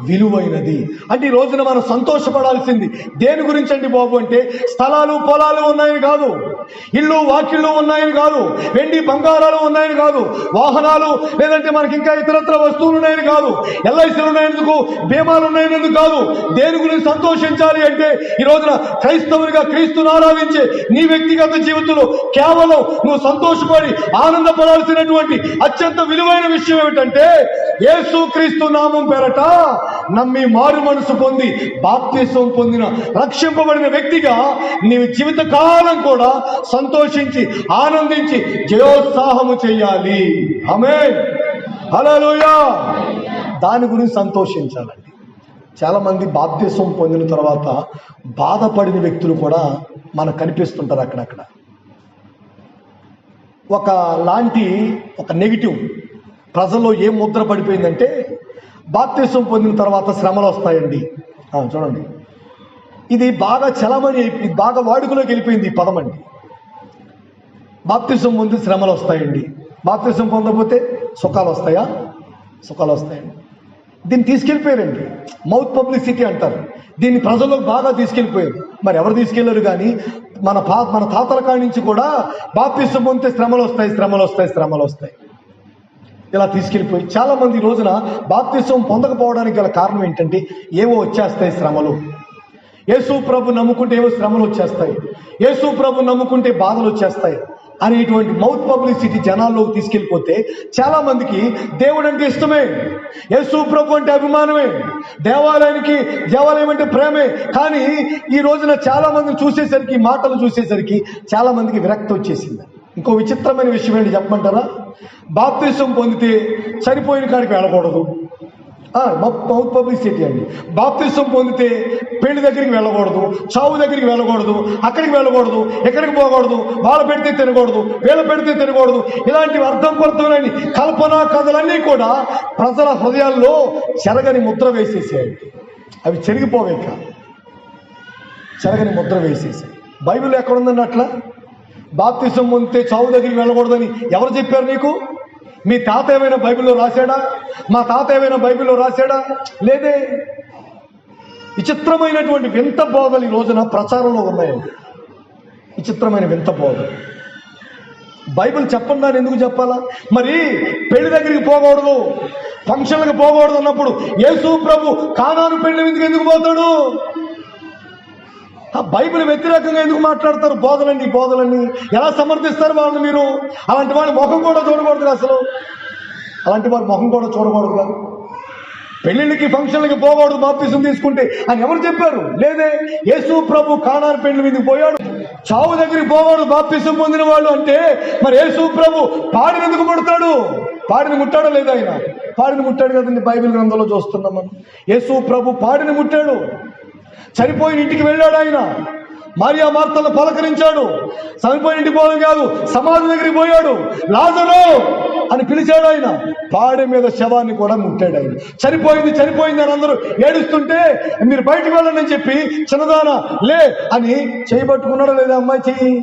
విలువైనది. అంటే ఈ రోజున మనం సంతోషపడాల్సింది దేని గురించి అండి బాబు అంటే స్థలాలు పొలాలు ఉన్నాయని కాదు, ఇళ్ళు వాకిళ్ళు ఉన్నాయని కాదు, వెండి బంగారాలు ఉన్నాయని కాదు, వాహనాలు లేదంటే మనకి ఇంకా ఇతరత్ర వస్తువులు ఉన్నాయని కాదు, ఎల్ఐసీలు ఉన్నాయనేందుకు, బీమాలు ఉన్నాయనేందుకు కాదు. దేని గురించి సంతోషించాలి అంటే ఈ రోజున క్రైస్తవునిగా క్రీస్తును ఆరాధించే నీ వ్యక్తిగత జీవితంలో కేవలం నువ్వు సంతోషపడి ఆనందపడాల్సినటువంటి అత్యంత విలువైన విషయం ఏమిటంటే యేసు క్రీస్తు నామం పేరట నమ్మి మారు మనసు పొంది బాప్తిస్మం పొందిన రక్షింపబడిన వ్యక్తిగా నీవు జీవిత కాలం కూడా సంతోషించి ఆనందించి జయోత్సాహము చేయాలి. ఆమేన్, హల్లెలూయా. దాని గురించి సంతోషించాలండి. చాలా మంది బాప్తిస్మం పొందిన తర్వాత బాధపడిన వ్యక్తులు కూడా మనకు కనిపిస్తుంటారు అక్కడక్కడ. ఒక నెగిటివ్ ప్రజల్లో ఏం ముద్ర పడిపోయిందంటే బాప్తిస్మం పొందిన తర్వాత శ్రమలు వస్తాయండి. చూడండి, ఇది బాగా చలమణి అయిపోయింది, బాగా వాడుకలోకి వెళ్ళిపోయింది ఈ పదం అండి. బాప్తిస్మం పొంది శ్రమలు వస్తాయండి, బాప్తిస్మం పొందకపోతే సుఖాలు వస్తాయండి. దీన్ని తీసుకెళ్ళిపోయారండి, మౌత్ పబ్లిసిటీ అంటారు దీన్ని. ప్రజల్లోకి బాగా తీసుకెళ్ళిపోయారు. మరి ఎవరు తీసుకెళ్లారు కానీ మన తాతల కాడి నుంచి కూడా బాప్తిస్మం పొందితే శ్రమలు వస్తాయి ఇలా తీసుకెళ్ళిపోయి చాలా మంది ఈ రోజున బాప్తిస్మం పొందకపోవడానికి గల కారణం ఏంటంటే ఏవో వచ్చేస్తాయి శ్రమలు. యేసు ప్రభు నమ్ముకుంటే ఏవో శ్రమలు వచ్చేస్తాయి, యేసు ప్రభు నమ్ముకుంటే బాధలు వచ్చేస్తాయి అనేటువంటి మౌత్ పబ్లిసిటీ జనాల్లోకి తీసుకెళ్ళిపోతే చాలా మందికి దేవుడు అంటే ఇష్టమే, యేసు ప్రభు అంటే అభిమానమే, దేవాలయం అంటే ప్రేమే. కానీ ఈ రోజున చాలా మందిని చూసేసరికి, మాటలు చూసేసరికి చాలా మందికి విరక్తి వచ్చేసింది. ఇంకో విచిత్రమైన విషయం ఏంటి చెప్పమంటారా? బాప్తిస్మం పొందితే చనిపోయిన కాడికి వెళ్ళకూడదు, మౌత్ పబ్లిసిటీ అండి. బాప్తిస్మం పొందితే పెళ్లి దగ్గరికి వెళ్ళకూడదు, చావు దగ్గరికి వెళ్ళకూడదు, అక్కడికి వెళ్ళకూడదు, ఎక్కడికి పోకూడదు, వాళ్ళ పెడితే తినకూడదు, వీళ్ళ పెడితే తినకూడదు. ఇలాంటి అర్థం పడుతున్న కల్పనా కథలన్నీ కూడా ప్రజల హృదయాల్లో చెరగని ముద్ర వేసేసాయి. అవి చెరిగిపోవేక చెరగని ముద్ర వేసేసాయి. బైబిల్ ఎక్కడుందండి అట్లా? బాప్తిస్మం పొందితే చావు దగ్గరికి వెళ్ళకూడదని ఎవరు చెప్పారు నీకు? మీ తాత ఏమైనా బైబిల్లో రాశాడా? మా తాత ఏమైనా బైబిల్లో రాశాడా? లేదే. విచిత్రమైనటువంటి వింత బోధలు ఈ రోజున ప్రచారంలో ఉన్నాయండి. విచిత్రమైన వింత బోధలు. బైబిల్ చెప్పండి అని ఎందుకు చెప్పాలా? మరి పెళ్లి దగ్గరికి పోకూడదు, ఫంక్షన్లకు పోకూడదు అన్నప్పుడు యేసు ప్రభు కానాను పెళ్లి ఎందుకు పోతాడు? బైబిల్ వ్యతిరేకంగా ఎందుకు మాట్లాడతారు? బోధలన్నీ ఎలా సమర్థిస్తారు వాళ్ళని మీరు? అలాంటి వాడి ముఖం కూడా చూడకూడదు అసలు. అలాంటి వాడి ముఖం కూడా చూడకూడదుగా. పెళ్లిళ్ళకి ఫంక్షన్లకి పోకూడదు బాప్తిస్మం తీసుకుంటే అని ఎవరు చెప్పారు? లేదే. యేసు ప్రభు కానాను పెళ్లి మీదకి పోయాడు, చావు దగ్గరికి పోకూడదు బాప్తిస్మం పొందిన వాళ్ళు అంటే మరి యేసు ప్రభు పాడిని ఎందుకు ముడతాడు? పాడిని ముట్టాడో లేదా? ఆయన పాడిని ముట్టాడు కదండి, బైబిల్ గ్రంథంలో చూస్తున్నాం మనం. యేసు ప్రభు పాడిని ముట్టాడు, చనిపోయిన ఇంటికి వెళ్ళాడు, ఆయన మరియా మార్తలను పలకరించాడు. చనిపోయిన ఇంటికి పోవడం కాదు, సమాధి దగ్గరికి పోయాడు, లాజరు అని పిలిచాడు. ఆయన పాడె మీద శవాన్ని కూడా ముట్టాడు. ఆయన చనిపోయింది అని అందరూ ఏడుస్తుంటే మీరు బయటకు వెళ్ళండి అని చెప్పి చిన్నదాన లే అని చేయబట్టుకున్నాడా లేదా అమ్మాయి చెయ్యి?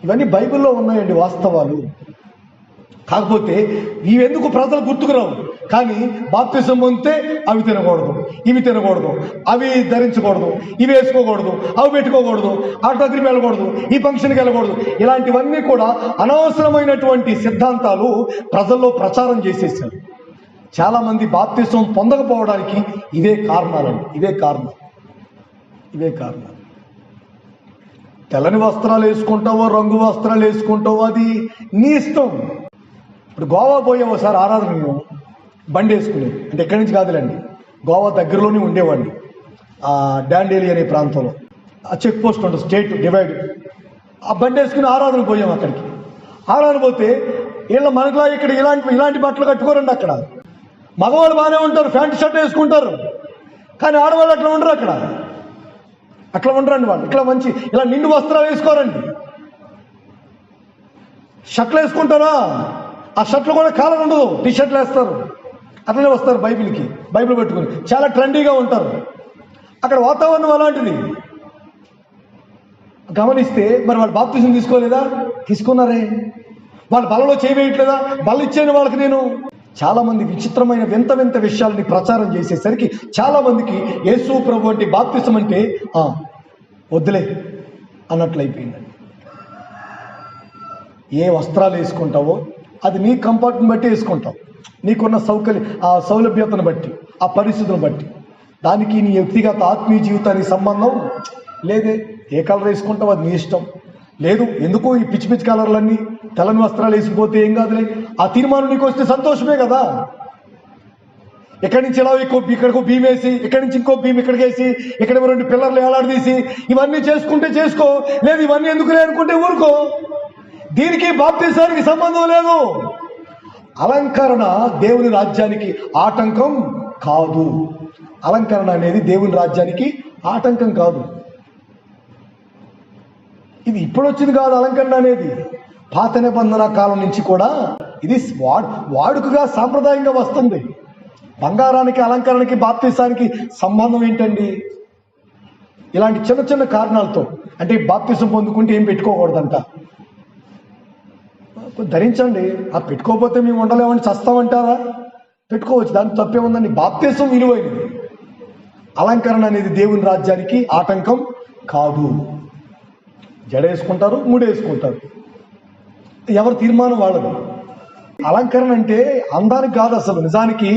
ఇవన్నీ బైబిల్లో ఉన్నాయండి వాస్తవాలు. కాకపోతే ఇవెందుకు ప్రజలు గుర్తుకురావు? కానీ బాప్తిసం పొందితే అవి తినకూడదు, ఇవి తినకూడదు, అవి ధరించకూడదు, ఇవి వేసుకోకూడదు, అవి పెట్టుకోకూడదు, ఆటోగ్రఫీ వెళ్ళకూడదు, ఈ ఫంక్షన్కి వెళ్ళకూడదు. ఇలాంటివన్నీ కూడా అనవసరమైనటువంటి సిద్ధాంతాలు ప్రజల్లో ప్రచారం చేసేసారు. చాలా మంది బాప్తిసం పొందకపోవడానికి ఇవే కారణాలండి. ఇవే కారణాలు. తెల్లని వస్త్రాలు వేసుకుంటావో, రంగు వస్త్రాలు వేసుకుంటావో, అది నీ ఇష్టం. ఇప్పుడు గోవా పోయే ఒకసారి ఆరాధన మేము బండి వేసుకునేది, అంటే ఎక్కడి నుంచి కాదులేండి, గోవా దగ్గరలోనే ఉండేవాడిని. డాండేలి అనే ప్రాంతంలో ఆ చెక్ పోస్ట్ ఉంటుంది, స్టేట్ డివైడ్. ఆ బండి వేసుకుని ఆరాధన పోయాం. అక్కడికి ఆరాధన పోతే వీళ్ళ మనకులా ఇక్కడ ఇలాంటి బట్టలు కట్టుకోరండి. అక్కడ మగవాళ్ళు బాగానే ఉంటారు, ప్యాంటు షర్ట్ వేసుకుంటారు, కానీ ఆడవాళ్ళు అట్లా ఉండరు. అట్లా ఉండరండి వాళ్ళు. ఇలా నిండు వస్త్రాలు వేసుకోరండి. షర్ట్లు వేసుకుంటారా, ఆ షర్ట్లు కూడా కాలం ఉండదు, టీ షర్ట్లు వేస్తారు, అట్లనే వస్తారు బైబిల్ పెట్టుకుని, చాలా ట్రెండీగా ఉంటారు. అక్కడ వాతావరణం అలాంటిది. గమనిస్తే మరి వాళ్ళు బాప్తిజం తీసుకోలేదా? తీసుకున్నారే. వాళ్ళు బలలో చేయవేయట్లేదా? బల ఇచ్చాను వాళ్ళకి నేను. చాలా మంది విచిత్రమైన వింత విషయాలని ప్రచారం చేసేసరికి చాలా మందికి యేసు ప్రభు అంటే బాప్తిసం అంటే వద్దులే అన్నట్లయిపోయిందండి. ఏ వస్త్రాలు వేసుకుంటావో అది నీ కంఫర్ట్ని బట్టి వేసుకుంటావు, నీకున్న సౌలభ్యతను బట్టి, ఆ పరిస్థితులను బట్టి. దానికి నీ వ్యక్తిగత ఆత్మీయ జీవితానికి సంబంధం లేదే. ఏ కలర్ వేసుకుంటావు అది నీ ఇష్టం. లేదు, ఎందుకు ఈ పిచ్చి కలర్లన్నీ, తెల్లని వస్త్రాలు వేసిపోతే ఏం కాదులే. ఆ తీర్మానం నీకు వస్తే సంతోషమే కదా. ఇక్కడి నుంచి ఇలా ఇక్కడికో భీమ్ వేసి, ఇక్కడి నుంచి ఇంకో భీమ్ ఇక్కడికి వేసి, ఇక్కడ 2 పిల్లర్లు ఏలాడదీసి ఇవన్నీ చేసుకుంటే చేసుకో, లేదు ఇవన్నీ ఎందుకులే అనుకుంటే ఊరుకో. దీనికి బాప్తిసానికి సంబంధం లేదు. అలంకరణ దేవుని రాజ్యానికి ఆటంకం కాదు. అలంకరణ అనేది దేవుని రాజ్యానికి ఆటంకం కాదు. ఇది ఇప్పుడు వచ్చింది కాదు. అలంకరణ అనేది పాత నిబంధన కాలం నుంచి కూడా ఇది వాడుకగా సాంప్రదాయంగా వస్తుంది. బంగారానికి, అలంకరణకి, బాప్తిసానికి సంబంధం ఏంటండి? ఇలాంటి చిన్న కారణాలతో. అంటే బాప్తిసం పొందుకుంటే ఏం పెట్టుకోకూడదంట. ధరించండి, ఆ పెట్టుకోకపోతే మేము ఉండలేమని చస్తామంటారా? పెట్టుకోవచ్చు, దానికి తప్పే ఉందండి. బాప్తిసం విలువైనది. అలంకరణ అనేది దేవుని రాజ్యానికి ఆటంకం కాదు. జడేసుకుంటారు, ముడేసుకుంటారు, ఎవరి తీర్మానం వాళ్ళది. అలంకరణ అంటే అందానికి కాదు అసలు. నిజానికి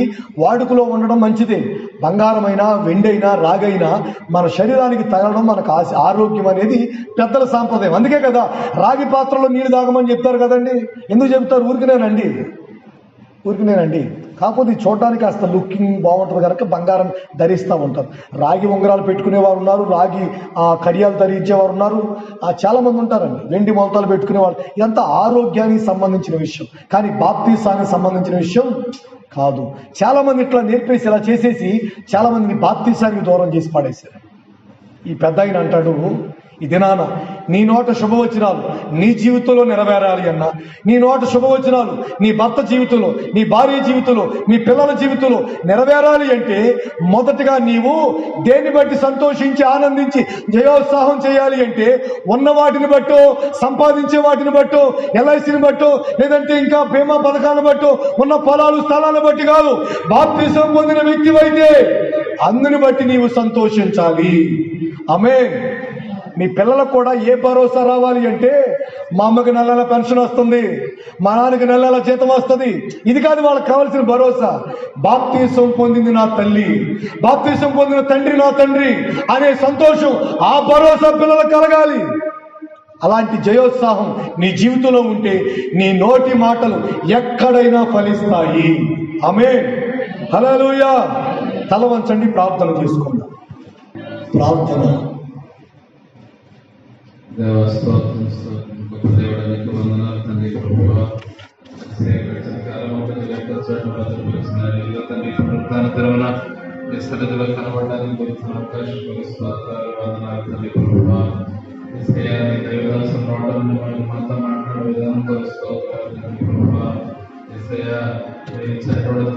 వాడుకలో ఉండడం మంచిదే. బంగారమైనా, వెండైనా, రాగైనా మన శరీరానికి తగలడం మనకు ఆరోగ్యం అనేది పెద్దల సాంప్రదాయం. అందుకే కదా రాగి పాత్రలో నీళ్ళు తాగమని చెప్తారు కదండి. ఎందుకు చెప్తారు? ఊరికినేనండి. కాకపోతే చూడడానికి కాస్త లుకింగ్ బాగుంటుంది కనుక బంగారం ధరిస్తూ ఉంటారు. రాగి ఉంగరాలు పెట్టుకునేవారు ఉన్నారు, రాగి కడియాలు ధరించేవారు ఉన్నారు, చాలా మంది ఉంటారండి. వెండి మొలతాలు పెట్టుకునేవాళ్ళు. ఇదంతా ఆరోగ్యానికి సంబంధించిన విషయం, కానీ బాప్తిసానికి సంబంధించిన విషయం కాదు. చాలా మంది ఇట్లా నేర్పేసి, ఇలా చేసేసి చాలా మందిని బాప్తిసానికి దూరం చేసి పడేశారు. ఈ పెద్ద ఆయన అంటాడు, ఈ దినాన నీ నోట శుభవచనాలు నీ జీవితంలో నెరవేరాలి అన్నా, నీ నోట శుభవచనాలు నీ భర్త జీవితంలో, నీ భార్య జీవితంలో, నీ పిల్లల జీవితంలో నెరవేరాలి అంటే మొదటగా నీవు దేన్ని బట్టి సంతోషించి ఆనందించి జయోత్సాహం చేయాలి అంటే ఉన్న వాటిని బట్టో, సంపాదించే వాటిని బట్టో, ఎల్ఐసిని బట్టో, లేదంటే ఇంకా బీమా పథకాలను బట్టో, ఉన్న పొలాలు స్థలాలను బట్టి కాదు. బాప్తిసం పొందిన వ్యక్తివైతే అందుని బట్టి నీవు సంతోషించాలి. ఆమేన్. నీ పిల్లలకు కూడా ఏ భరోసా రావాలి అంటే, మా అమ్మకి నెల పెన్షన్ వస్తుంది, మా నాన్నకి నెల జీతం వస్తుంది, ఇది కాదు వాళ్ళకి కావాల్సిన భరోసా. బాప్తిసం పొందింది నా తల్లి, బాప్తిసం పొందిన తండ్రి నా తండ్రి అనే సంతోషం, ఆ భరోసా పిల్లలకు కలగాలి. అలాంటి జయోత్సాహం నీ జీవితంలో ఉంటే నీ నోటి మాటలు ఎక్కడైనా ఫలిస్తాయి. ఆమేన్. హల్లెలూయా. తల వంచండి, ప్రార్థన చేసుకుందాం. ప్రార్థన.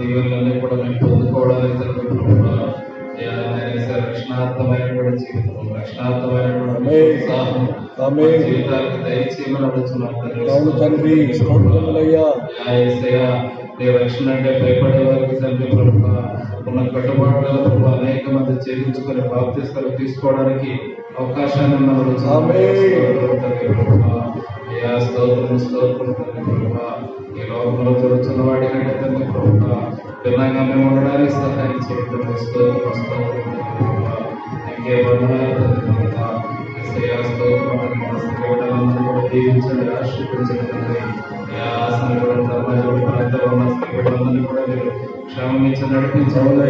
తీవ్రలన్నీ కూడా మేము పొందుకోవడానికి రక్షణార్థమైనటువంటి జీవితం, రక్షణార్థమైనటువంటి జీవితానికి దయచేయమని అడుగుతున్నాం. నీ రక్షణ అంటే భయపడే వారికి తండ్రి ప్రభు ఉన్న కట్టుబాట్లలో ప్రభు అనేక మంది ఛేదించుకొని బాప్తిస్తాలు తీసుకోవడానికి అవకాశాన్ని ఉన్నవారు స్తోత్రం స్తోత్రం తండ్రి ప్రభు ఈ లోకంలో జరుగుతున్న వాడి కంటే తండ్రి ప్రభు భిన్నంగా మేము ఉండడానికి సహాయం చేయడం స్తోత్రం స్తోత్రం తండ్రి ప్రభు నీకే వందనాలు తండ్రి ప్రభు స్తోత్రం కూడా దీవించండి ఆశీర్వదించండి తండ్రి ప్రాంతాలందరినీ కూడా మీరు క్షమించి నడిపించండి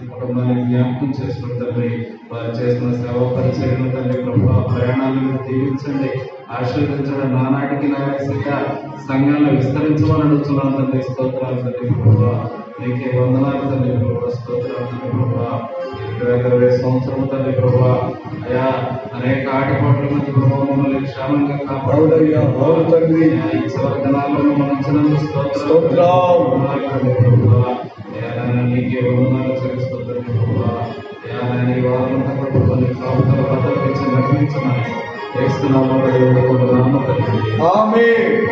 కుటుంబాన్ని జ్ఞాపకం చేసుకుని తండ్రి వారు చేసిన సేవా పరిచయం తండ్రి ప్రభు ప్రయాణాలను దీవించండి ఆశీర్వదించడం నానాటికి నాయక సంఘాలను విస్తరించమని అడుగుతున్నాను తండ్రి స్తోత్రాలు తండ్రి ప్రభు నీకే వందనాలు తండ్రి ప్రభు స్తోత్రాలు తండ్రి ప్రభు 2020 సంవత్సరం తండ్రి ప్రభు అయా అనేక ఆటపాట్ల మధ్య ప్రభావ మమ్మల్ని క్షేమంగా కాపాడయ్యా తండ్రి ఈ చివరి దినాల్లో మనం ఇచ్చినందుకు స్తోత్రం నీకే వందనాలు చెల్లిస్తుంది ప్రభు ఈ వారంతా ప్రభు నీ కాపుదల భద్రత ఇచ్చి నడిపించమని చేస్తున్నాము. ఆమేన్.